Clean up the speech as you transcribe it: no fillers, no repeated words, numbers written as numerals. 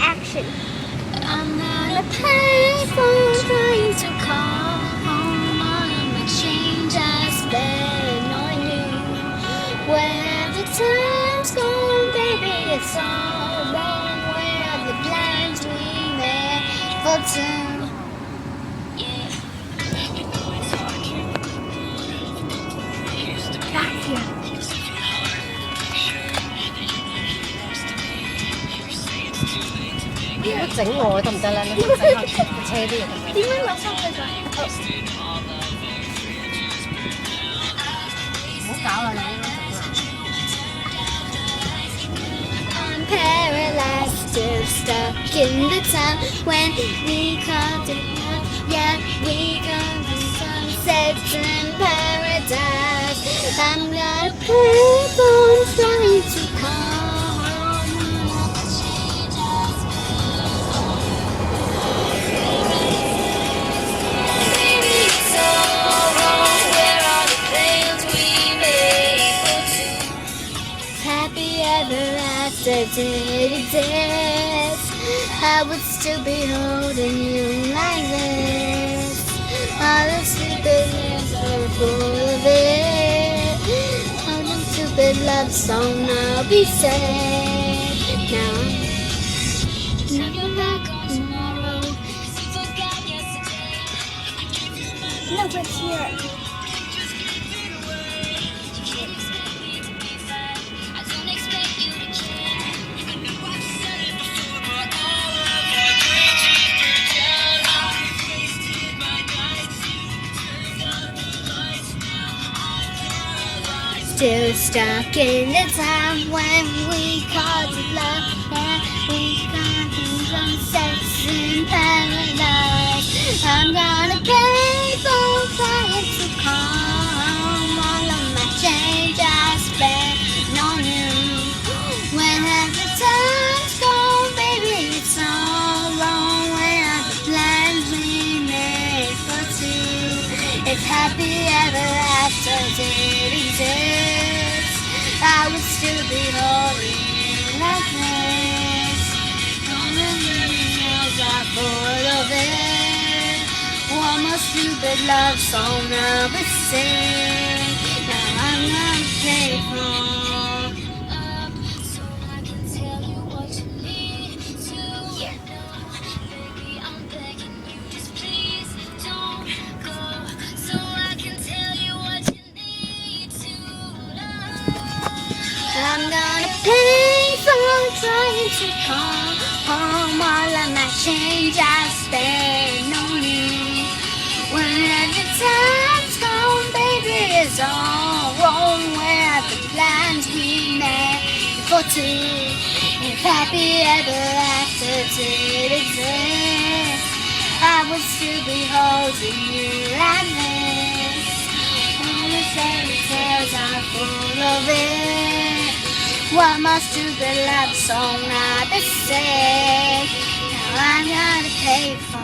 action. I'm not a payphone trying to call home. All of my change I spend on you. Where the time's gone, baby, it's all wrong. Where are the plans we made for two? Back here. 如果整我得唔得咧？你整下車啲嘢得唔得？點樣攞翻佢㗎？唔好搞啦，你應該整啦。I'm paralyzed, still stuck in the time when we called it love. Yeah, we called it sunsets in paradise. I'm not a payphone trying to call home. Baby, it's all wrong. Where are the plans we made for two? Happy ever after did exist, I would still be holding you like this. All the stupid lives are full of it. All the stupid love song I'll be sad. Now you're back on tomorrow. Forgot yesterday. No, but here. Still stuck in the time when we called it love, and we got sunsets in paradise. I'm gonna pay for flying to come. All of my change I spent on you. When the time's gone, baby, it's all wrong. Where are the plans we made for two? If happy ever after did exist, I would still be holding you like this. All the emails are full of it. One more stupid love song I'll be singing. Now I'm gonna pay for so I can tell you what you need to know. Baby, I'm begging you, just please don't go. So I can tell you what you need to know. I'm gonna pay for trying to call home. All of my change I spend on you. When the time's gone, baby, it's all wrong. Where are the plans we made for two? If happy ever after did exist, I would still be holding you like this. All the fairy tales are full of it. What must stupid love song not be said? Now I'm gonna pay for